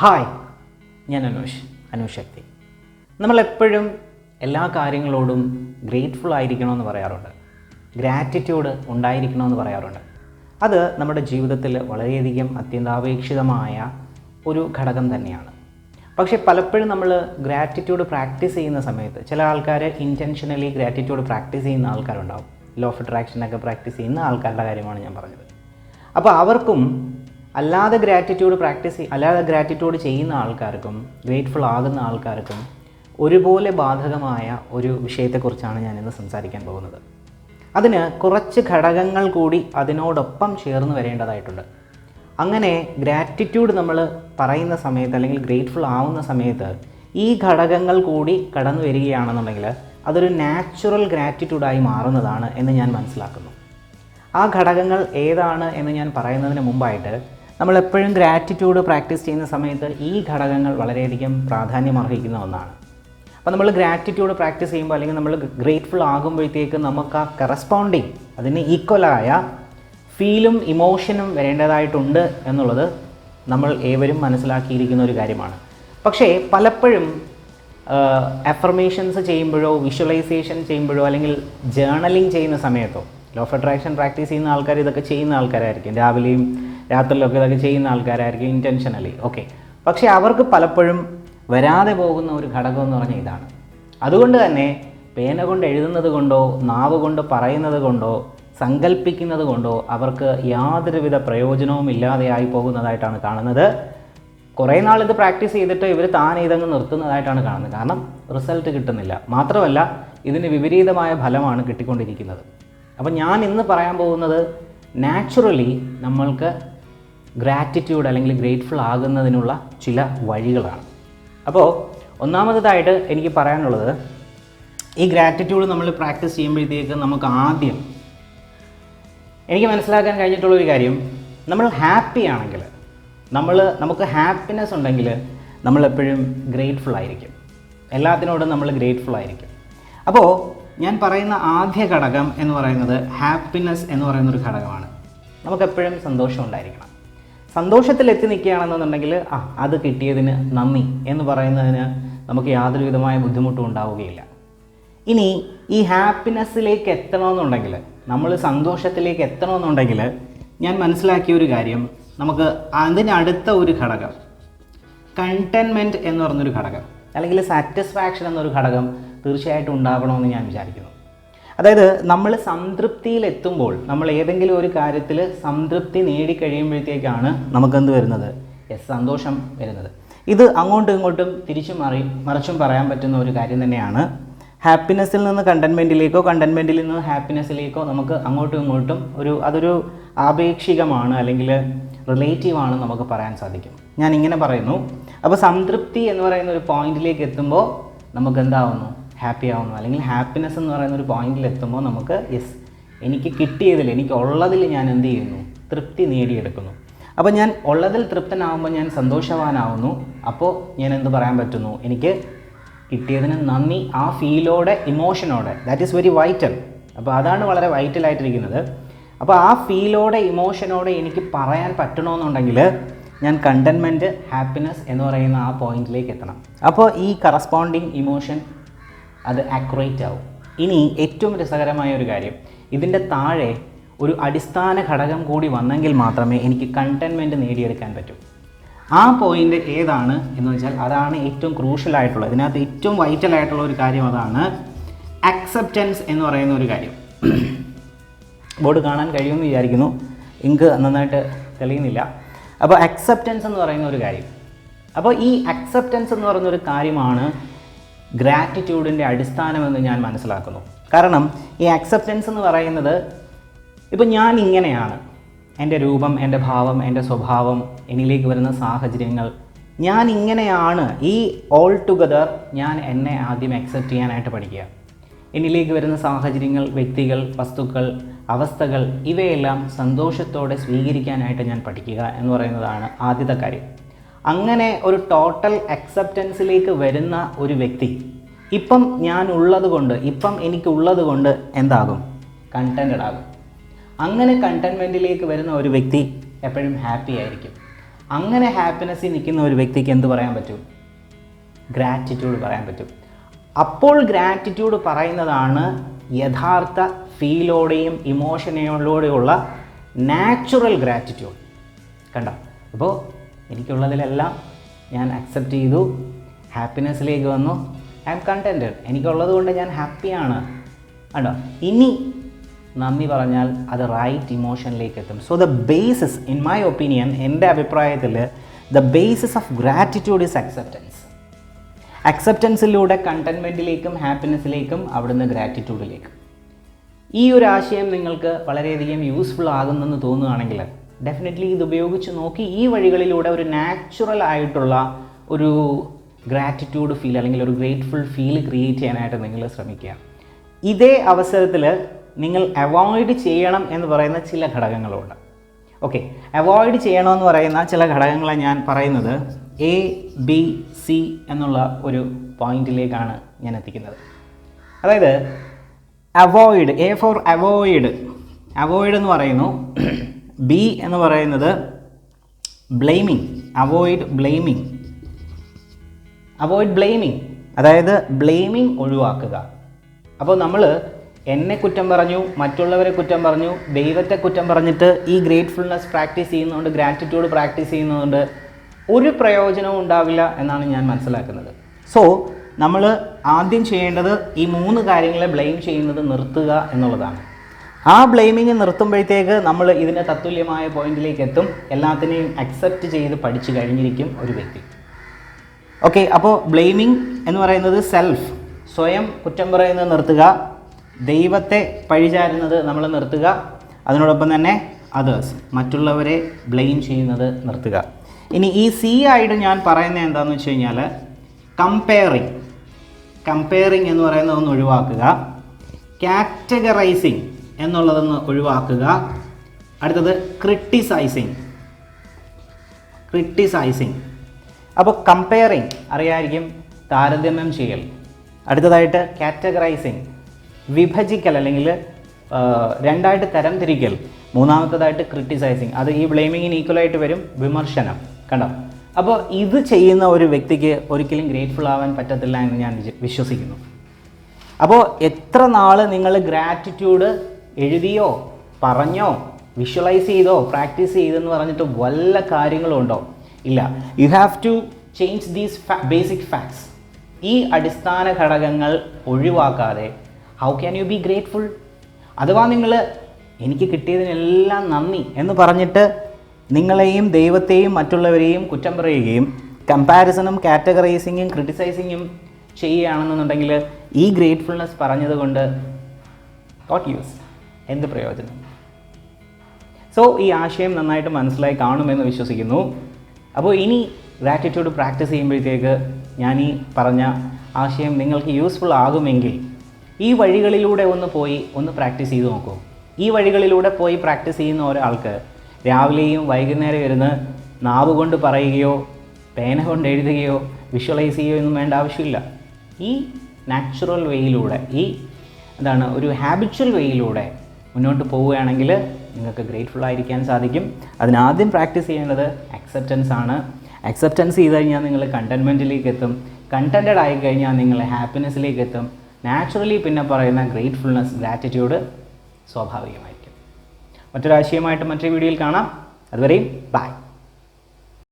Hi, ഞാൻ അനുശക്തി. നമ്മളെപ്പോഴും എല്ലാ കാര്യങ്ങളോടും ഗ്രേറ്റ്ഫുൾ ആയിരിക്കണമെന്ന് പറയാറുണ്ട്, ഗ്രാറ്റിറ്റ്യൂഡ് ഉണ്ടായിരിക്കണമെന്ന് പറയാറുണ്ട്. അത് നമ്മുടെ ജീവിതത്തിൽ വളരെയധികം അത്യന്താപേക്ഷിതമായ ഒരു ഘടകം തന്നെയാണ്. പക്ഷേ പലപ്പോഴും നമ്മൾ ഗ്രാറ്റിറ്റ്യൂഡ് പ്രാക്ടീസ് ചെയ്യുന്ന സമയത്ത് ചില ആൾക്കാർ ഇൻറ്റൻഷനലി ഗ്രാറ്റിറ്റ്യൂഡ് പ്രാക്ടീസ് ചെയ്യുന്ന ആൾക്കാരുണ്ടാവും. ലോ ഓഫ് അട്രാക്ഷനൊക്കെ പ്രാക്ടീസ് ചെയ്യുന്ന ആൾക്കാരുടെ കാര്യമാണ് ഞാൻ പറഞ്ഞത്. അപ്പോൾ അവർക്കും അല്ലാതെ ഗ്രാറ്റിറ്റ്യൂഡ് ചെയ്യുന്ന ആൾക്കാർക്കും ഗ്രേറ്റ്ഫുൾ ആകുന്ന ആൾക്കാർക്കും ഒരുപോലെ ബാധകമായ ഒരു വിഷയത്തെക്കുറിച്ചാണ് ഞാനിന്ന് സംസാരിക്കാൻ പോകുന്നത്. അതിന് കുറച്ച് ഘടകങ്ങൾ കൂടി അതിനോടൊപ്പം ചേർന്ന് വരേണ്ടതായിട്ടുണ്ട്. അങ്ങനെ ഗ്രാറ്റിറ്റ്യൂഡ് നമ്മൾ പറയുന്ന സമയത്ത് അല്ലെങ്കിൽ ഗ്രേറ്റ്ഫുൾ ആവുന്ന സമയത്ത് ഈ ഘടകങ്ങൾ കൂടി കടന്നു വരികയാണെന്നുണ്ടെങ്കിൽ അതൊരു നാച്ചുറൽ ഗ്രാറ്റിറ്റ്യൂഡായി മാറുന്നതാണ് എന്ന് ഞാൻ മനസ്സിലാക്കുന്നു. ആ ഘടകങ്ങൾ ഏതാണ് എന്ന് ഞാൻ പറയുന്നതിന് മുമ്പായിട്ട് നമ്മളെപ്പോഴും ഗ്രാറ്റിറ്റ്യൂഡ് പ്രാക്ടീസ് ചെയ്യുന്ന സമയത്ത് ഈ ഘടകങ്ങൾ വളരെയധികം പ്രാധാന്യമർഹിക്കുന്ന ഒന്നാണ്. അപ്പോൾ നമ്മൾ ഗ്രാറ്റിറ്റ്യൂഡ് പ്രാക്ടീസ് ചെയ്യുമ്പോൾ അല്ലെങ്കിൽ നമ്മൾ ഗ്രേറ്റ്ഫുൾ ആകുമ്പോഴത്തേക്ക് നമുക്ക് ആ കറസ്പോണ്ടിങ് അതിന് ഈക്വലായ ഫീലും ഇമോഷനും വരേണ്ടതായിട്ടുണ്ട് എന്നുള്ളത് നമ്മൾ ഏവരും മനസ്സിലാക്കിയിരിക്കുന്ന ഒരു കാര്യമാണ്. പക്ഷേ പലപ്പോഴും അഫർമേഷൻസ് ചെയ്യുമ്പോഴോ വിഷ്വലൈസേഷൻ ചെയ്യുമ്പോഴോ അല്ലെങ്കിൽ ജേർണലിംഗ് ചെയ്യുന്ന സമയത്തോ, ലോ ഓഫ് അട്രാക്ഷൻ പ്രാക്ടീസ് ചെയ്യുന്ന ആൾക്കാർ ഇതൊക്കെ ചെയ്യുന്ന ആൾക്കാരായിരിക്കും, രാവിലെയും രാത്രിയിലൊക്കെ ഇതൊക്കെ ചെയ്യുന്ന ആൾക്കാരായിരിക്കും ഇൻറ്റൻഷനലി, ഓക്കെ. പക്ഷേ അവർക്ക് പലപ്പോഴും വരാതെ പോകുന്ന ഒരു ഘടകം എന്ന് പറഞ്ഞാൽ ഇതാണ്. അതുകൊണ്ട് തന്നെ പേന കൊണ്ട് എഴുതുന്നത് കൊണ്ടോ നാവ് കൊണ്ട് പറയുന്നത് കൊണ്ടോ സങ്കല്പിക്കുന്നത് കൊണ്ടോ അവർക്ക് യാതൊരുവിധ പ്രയോജനവും ഇല്ലാതെയായി പോകുന്നതായിട്ടാണ് കാണുന്നത്. കുറേ നാളിത് പ്രാക്ടീസ് ചെയ്തിട്ട് ഇവർ താനെ ഇതങ്ങ് നിർത്തുന്നതായിട്ടാണ് കാണുന്നത്. കാരണം റിസൾട്ട് കിട്ടുന്നില്ല. മാത്രമല്ല ഇതിന് വിപരീതമായ ഫലമാണ് കിട്ടിക്കൊണ്ടിരിക്കുന്നത്. അപ്പം ഞാൻ ഇന്ന് പറയാൻ പോകുന്നത് നാച്ചുറലി നമ്മൾക്ക് ഗ്രാറ്റിറ്റ്യൂഡ് അല്ലെങ്കിൽ ഗ്രേറ്റ്ഫുൾ ആകുന്നതിനുള്ള ചില വഴികളാണ്. അപ്പോൾ ഒന്നാമതായിട്ട് എനിക്ക് പറയാനുള്ളത്, ഈ ഗ്രാറ്റിറ്റ്യൂഡ് നമ്മൾ പ്രാക്ടീസ് ചെയ്യുമ്പോഴത്തേക്ക് നമുക്ക് ആദ്യം എനിക്ക് മനസ്സിലാക്കാൻ കഴിഞ്ഞിട്ടുള്ളൊരു കാര്യം, നമ്മൾ ഹാപ്പി ആണെങ്കിൽ നമുക്ക് ഹാപ്പിനെസ് ഉണ്ടെങ്കിൽ നമ്മളെപ്പോഴും ഗ്രേറ്റ്ഫുൾ ആയിരിക്കും. എല്ലാത്തിനോടും നമ്മൾ ഗ്രേറ്റ്ഫുൾ ആയിരിക്കും. അപ്പോൾ ഞാൻ പറയുന്ന ആദ്യ ഘടകം എന്ന് പറയുന്നത് ഹാപ്പിനെസ് എന്ന് പറയുന്നൊരു ഘടകമാണ്. നമുക്കെപ്പോഴും സന്തോഷം ഉണ്ടായിരിക്കണം. സന്തോഷത്തിൽ എത്തി നിൽക്കുകയാണെന്നുണ്ടെങ്കിൽ അത് കിട്ടിയതിന് നന്ദി എന്ന് പറയുന്നതിന് നമുക്ക് യാതൊരു വിധമായ ബുദ്ധിമുട്ടും ഉണ്ടാവുകയില്ല. ഇനി ഈ ഹാപ്പിനെസ്സിലേക്ക് എത്തണമെന്നുണ്ടെങ്കിൽ, നമ്മൾ സന്തോഷത്തിലേക്ക് എത്തണമെന്നുണ്ടെങ്കിൽ ഞാൻ മനസ്സിലാക്കിയ ഒരു കാര്യം, നമുക്ക് അതിനടുത്ത ഒരു ഘടകം കണ്ടെൻമെൻറ്റ് എന്ന് പറഞ്ഞൊരു ഘടകം അല്ലെങ്കിൽ സാറ്റിസ്ഫാക്ഷൻ എന്നൊരു ഘടകം തീർച്ചയായിട്ടും ഉണ്ടാകണമെന്ന് ഞാൻ വിചാരിക്കുന്നു. അതായത് നമ്മൾ സംതൃപ്തിയിലെത്തുമ്പോൾ, നമ്മൾ ഏതെങ്കിലും ഒരു കാര്യത്തിൽ സംതൃപ്തി നേടിക്കഴിയുമ്പോഴത്തേക്കാണ് നമുക്കെന്ത് വരുന്നത്, സന്തോഷം വരുന്നത്. ഇത് അങ്ങോട്ടും ഇങ്ങോട്ടും തിരിച്ചും മറിച്ചും പറയാൻ പറ്റുന്ന ഒരു കാര്യം തന്നെയാണ്. ഹാപ്പിനെസ്സിൽ നിന്ന് കണ്ടെൻമെൻറ്റിലേക്കോ കണ്ടെൻമെൻറ്റിൽ നിന്ന് ഹാപ്പിനെസ്സിലേക്കോ നമുക്ക് അങ്ങോട്ടും ഇങ്ങോട്ടും അതൊരു ആപേക്ഷികമാണ് അല്ലെങ്കിൽ റിലേറ്റീവാണ് നമുക്ക് പറയാൻ സാധിക്കും. ഞാൻ ഇങ്ങനെ പറയുന്നു. അപ്പോൾ സംതൃപ്തി എന്ന് പറയുന്ന ഒരു പോയിന്റിലേക്ക് എത്തുമ്പോൾ നമുക്ക് എന്താവുന്നു, ഹാപ്പി ആവുന്നു. അല്ലെങ്കിൽ ഹാപ്പിനെസ് എന്ന് പറയുന്ന ഒരു പോയിന്റിൽ എത്തുമ്പോൾ നമുക്ക് എനിക്ക് കിട്ടിയതിൽ, എനിക്കുള്ളതിൽ ഞാൻ എന്ത് ചെയ്യുന്നു, തൃപ്തി നേടിയെടുക്കുന്നു. അപ്പോൾ ഞാൻ ഉള്ളതിൽ തൃപ്തനാവുമ്പോൾ ഞാൻ സന്തോഷവാനാവുന്നു. അപ്പോൾ ഞാൻ എന്ത് പറയാൻ പറ്റുന്നു, എനിക്ക് കിട്ടിയതിന് നന്ദി. ആ ഫീലോടെ, ഇമോഷനോടെ, ദാറ്റ് ഈസ് വെരി വൈറ്റൽ. അപ്പോൾ അതാണ് വളരെ വൈറ്റലായിട്ടിരിക്കുന്നത്. അപ്പോൾ ആ ഫീലോടെ, ഇമോഷനോടെ എനിക്ക് പറയാൻ പറ്റണമെന്നുണ്ടെങ്കിൽ ഞാൻ കണ്ടെൻമെൻറ്റ്, ഹാപ്പിനെസ് എന്ന് പറയുന്ന ആ പോയിന്റിലേക്ക് എത്തണം. അപ്പോൾ ഈ കറസ്പോണ്ടിങ് ഇമോഷൻ അത് ആക്യുറേറ്റ് ആവും. ഇനി ഏറ്റവും രസകരമായ ഒരു കാര്യം, ഇതിൻ്റെ താഴെ ഒരു അടിസ്ഥാന ഘടകം കൂടി വന്നെങ്കിൽ മാത്രമേ എനിക്ക് കണ്ടെൻമെൻറ്റ് നേടിയെടുക്കാൻ പറ്റൂ. ആ പോയിൻ്റ് ഏതാണ് എന്ന് വെച്ചാൽ അതാണ് ഏറ്റവും ക്രൂഷ്യലായിട്ടുള്ളത്. ഇതിനകത്ത് ഏറ്റവും വൈറ്റലായിട്ടുള്ള ഒരു കാര്യം അതാണ് അക്സെപ്റ്റൻസ് എന്ന് പറയുന്ന ഒരു കാര്യം. ബോർഡ് കാണാൻ കഴിയുമെന്ന് വിചാരിക്കുന്നു, ഇങ്ക് നന്നായിട്ട് തെളിയുന്നില്ല. അപ്പോൾ അക്സെപ്റ്റൻസ് എന്ന് പറയുന്ന ഒരു കാര്യം, അപ്പോൾ ഈ അക്സെപ്റ്റൻസ് എന്ന് പറയുന്നൊരു കാര്യമാണ് ഗ്രാറ്റിറ്റ്യൂഡിൻ്റെ അടിസ്ഥാനമെന്ന് ഞാൻ മനസ്സിലാക്കുന്നു. കാരണം ഈ അക്സെപ്റ്റൻസ് എന്ന് പറയുന്നത്, ഇപ്പം ഞാൻ ഇങ്ങനെയാണ്, എൻ്റെ രൂപം, എൻ്റെ ഭാവം, എൻ്റെ സ്വഭാവം, എന്നിലേക്ക് വരുന്ന സാഹചര്യങ്ങൾ, ഞാൻ ഇങ്ങനെയാണ്, ഈ ഓൾ ടുഗദർ ഞാൻ എന്നെ ആദ്യം അക്സെപ്റ്റ് ചെയ്യാനായിട്ട് പഠിക്കുക. എന്നിലേക്ക് വരുന്ന സാഹചര്യങ്ങൾ, വ്യക്തികൾ, വസ്തുക്കൾ, അവസ്ഥകൾ, ഇവയെല്ലാം സന്തോഷത്തോടെ സ്വീകരിക്കാനായിട്ട് ഞാൻ പഠിക്കുക എന്ന് പറയുന്നതാണ് ആദ്യത്തെ കാര്യം. അങ്ങനെ ഒരു ടോട്ടൽ അക്സെപ്റ്റൻസിലേക്ക് വരുന്ന ഒരു വ്യക്തി ഇപ്പം എനിക്കുള്ളത് കൊണ്ട് എന്താകും, കണ്ടൻറ്റഡ് ആകും. അങ്ങനെ കണ്ടെൻമെൻറ്റിലേക്ക് വരുന്ന ഒരു വ്യക്തി എപ്പോഴും ഹാപ്പി ആയിരിക്കും. അങ്ങനെ ഹാപ്പിനെസ്സിൽ നിൽക്കുന്ന ഒരു വ്യക്തിക്ക് എന്ത് പറയാൻ പറ്റും? ഗ്രാറ്റിറ്റ്യൂഡ് പറയാൻ പറ്റും. അപ്പോൾ ഗ്രാറ്റിറ്റ്യൂഡ് പറയുന്നതാണ് യഥാർത്ഥ ഫീലോടെയും ഇമോഷനോടെയുള്ള നാച്ചുറൽ ഗ്രാറ്റിറ്റ്യൂഡ്. കണ്ടോ? അപ്പോൾ എനിക്കുള്ളതിലെല്ലാം ഞാൻ അക്സെപ്റ്റ് ചെയ്തു, ഹാപ്പിനെസ്സിലേക്ക് വന്നു, ഐ ആം കണ്ടൻറ്റഡ്, എനിക്കുള്ളത് കൊണ്ട് ഞാൻ ഹാപ്പിയാണ്. കണ്ടോ? ഇനി നന്ദി പറഞ്ഞാൽ അത് റൈറ്റ് ഇമോഷനിലേക്ക് എത്തും. So the basis, in my opinion, എൻ്റെ അഭിപ്രായത്തിൽ the basis of gratitude is acceptance. അക്സെപ്റ്റൻസിലൂടെ കണ്ടൻമെൻറ്റിലേക്കും ഹാപ്പിനെസ്സിലേക്കും അവിടുന്ന് ഗ്രാറ്റിറ്റ്യൂഡിലേക്കും. ഈ ഒരു ആശയം നിങ്ങൾക്ക് വളരെയധികം യൂസ്ഫുൾ ആകുന്നെന്ന് തോന്നുകയാണെങ്കിൽ ഡെഫിനറ്റ്ലി ഇത് ഉപയോഗിച്ച് നോക്കി ഈ വഴികളിലൂടെ ഒരു നാച്ചുറൽ ആയിട്ടുള്ള ഒരു ഗ്രാറ്റിറ്റ്യൂഡ് ഫീൽ അല്ലെങ്കിൽ ഒരു ഗ്രേറ്റ്ഫുൾ ഫീൽ ക്രിയേറ്റ് ചെയ്യാനായിട്ട് നിങ്ങൾ ശ്രമിക്കുക. ഇതേ അവസരത്തിൽ നിങ്ങൾ അവോയ്ഡ് ചെയ്യണം എന്ന് പറയുന്ന ചില ഘടകങ്ങളുണ്ട്. ഓക്കെ, അവോയ്ഡ് ചെയ്യണമെന്ന് പറയുന്ന ചില ഘടകങ്ങളെ ഞാൻ പറയുന്നത് ABC എന്നുള്ള ഒരു പോയിന്റിലേക്കാണ് ഞാൻ എത്തിക്കുന്നത്. അതായത് avoid, A for avoid, avoid എന്ന് പറയുന്നു. B എന്ന് പറയുന്നത് blaming, avoid blaming. Avoid blaming അതായത് ബ്ലെയിമിങ് ഒഴിവാക്കുക. അപ്പോൾ നമ്മൾ എന്നെ കുറ്റം പറഞ്ഞു, മറ്റുള്ളവരെ കുറ്റം പറഞ്ഞു, ദൈവത്തെ കുറ്റം പറഞ്ഞിട്ട് ഈ ഗ്രേറ്റ്ഫുൾനെസ് പ്രാക്ടീസ് ചെയ്യുന്നതുകൊണ്ട്, ഗ്രാറ്റിറ്റ്യൂഡ് പ്രാക്ടീസ് ചെയ്യുന്നതുകൊണ്ട് ഒരു പ്രയോജനവും ഉണ്ടാവില്ല എന്നാണ് ഞാൻ മനസ്സിലാക്കുന്നത്. സോ നമ്മൾ ആദ്യം ചെയ്യേണ്ടത് ഈ 3 കാര്യങ്ങളെ ബ്ലെയിം ചെയ്യുന്നത് നിർത്തുക എന്നുള്ളതാണ്. ആ ബ്ലെയിമിങ് നിർത്തുമ്പോഴത്തേക്ക് നമ്മൾ ഇതിൻ്റെ തത്തുല്യമായ പോയിന്റിലേക്ക് എത്തും. എല്ലാത്തിനെയും അക്സെപ്റ്റ് ചെയ്ത് പഠിച്ചു കഴിഞ്ഞിരിക്കും ഒരു വ്യക്തി. ഓക്കെ, അപ്പോൾ ബ്ലെയിമിങ് എന്ന് പറയുന്നത് സെൽഫ്, സ്വയം കുറ്റം പറയുന്നത് നിർത്തുക, ദൈവത്തെ പഴിചാരുന്നത് നമ്മൾ നിർത്തുക, അതിനോടൊപ്പം തന്നെ അതേഴ്സ്, മറ്റുള്ളവരെ ബ്ലെയിം ചെയ്യുന്നത് നിർത്തുക. ഇനി ഈ C ആയിട്ട് ഞാൻ പറയുന്നത് എന്താണെന്ന് വെച്ച് കഴിഞ്ഞാൽ കമ്പയറിങ് എന്ന് പറയുന്നതൊന്ന് ഒഴിവാക്കുക, കാറ്റഗറൈസിങ് എന്നുള്ളതൊന്ന് ഒഴിവാക്കുക. അടുത്തത് ക്രിട്ടിസൈസിങ്. അപ്പോൾ കമ്പയറിങ് അറിയായിരിക്കും, താരതമ്യം ചെയ്യൽ. അടുത്തതായിട്ട് കാറ്റഗറൈസിങ്, വിഭജിക്കൽ അല്ലെങ്കിൽ രണ്ടായിട്ട് തരം തിരിക്കൽ. മൂന്നാമത്തേതായിട്ട് ക്രിട്ടിസൈസിങ്, അത് ഈ ബ്ലെയിമിങ്ങിന് ഈക്വലായിട്ട് വരും, വിമർശനം. കണ്ടോ? അപ്പോൾ ഇത് ചെയ്യുന്ന ഒരു വ്യക്തിക്ക് ഒരിക്കലും ഗ്രേറ്റ്ഫുൾ ആവാൻ പറ്റത്തില്ല എന്ന് ഞാൻ വിശ്വസിക്കുന്നു. അപ്പോൾ എത്ര നാൾ നിങ്ങൾ ഗ്രാറ്റിറ്റ്യൂഡ് എഴുതിയോ പറഞ്ഞോ വിഷ്വലൈസ് ചെയ്തോ പ്രാക്ടീസ് ചെയ്തെന്ന് പറഞ്ഞിട്ട് വല്ല കാര്യങ്ങളും ഉണ്ടോ? ഇല്ല. You have to change these basic facts. ഈ അടിസ്ഥാന ഘടകങ്ങൾ ഒഴിവാക്കാതെ how can you be grateful? അഥവാ നിങ്ങൾ എനിക്ക് കിട്ടിയതിനെല്ലാം നന്ദി എന്ന് പറഞ്ഞിട്ട് നിങ്ങളെയും ദൈവത്തെയും മറ്റുള്ളവരെയും കുറ്റം പറയുകയും കമ്പാരിസണും കാറ്റഗറൈസിങ്ങും ക്രിട്ടിസൈസിങ്ങും ചെയ്യുകയാണെന്നുണ്ടെങ്കിൽ ഈ ഗ്രേറ്റ്ഫുൾനെസ് പറഞ്ഞതുകൊണ്ട് വാട്ട് യൂസ്? എന്ത് പ്രയോജനം? സോ ഈ ആശയം നന്നായിട്ട് മനസ്സിലായി കാണുമെന്ന് വിശ്വസിക്കുന്നു. അപ്പോൾ ഇനി ഗ്രാറ്റിറ്റ്യൂഡ് പ്രാക്ടീസ് ചെയ്യുമ്പോഴത്തേക്ക് ഞാൻ ഈ പറഞ്ഞ ആശയം നിങ്ങൾക്ക് യൂസ്ഫുൾ ആകുമെങ്കിൽ ഈ വഴികളിലൂടെ ഒന്ന് പ്രാക്ടീസ് ചെയ്ത് നോക്കൂ. ഈ വഴികളിലൂടെ പോയി പ്രാക്ടീസ് ചെയ്യുന്ന ഒരാൾക്ക് രാവിലെയും വൈകുന്നേരം ഇരുന്ന് നാവ് കൊണ്ട് പറയുകയോ പേന കൊണ്ട് എഴുതുകയോ വിഷ്വലൈസ് ചെയ്യുകയോ ഒന്നും വേണ്ട ആവശ്യമില്ല. ഈ നാച്ചുറൽ വേയിലൂടെ, ഈ ഒരു ഹാബിച്വൽ വേയിലൂടെ മുന്നോട്ട് പോവുകയാണെങ്കിൽ നിങ്ങൾക്ക് ഗ്രേറ്റ്ഫുൾ ആയിരിക്കാൻ സാധിക്കും. അതിനാദ്യം പ്രാക്ടീസ് ചെയ്യേണ്ടത് അക്സെപ്റ്റൻസ് ആണ്. അക്സെപ്റ്റൻസ് ചെയ്ത് കഴിഞ്ഞാൽ നിങ്ങൾ കണ്ടൻമെൻറ്റിലേക്ക് എത്തും. കണ്ടൻറ്റഡ് ആയി കഴിഞ്ഞാൽ നിങ്ങൾ ഹാപ്പിനെസ്സിലേക്ക് എത്തും. നാച്ചുറലി പിന്നെ പറയുന്ന ഗ്രേറ്റ്ഫുൾനെസ്, ഗ്രാറ്റിറ്റ്യൂഡ് സ്വാഭാവികമായിരിക്കും. മറ്റൊരാശയമായിട്ട് മറ്റൊരു വീഡിയോയിൽ കാണാം. അതുവരെയും ബൈ.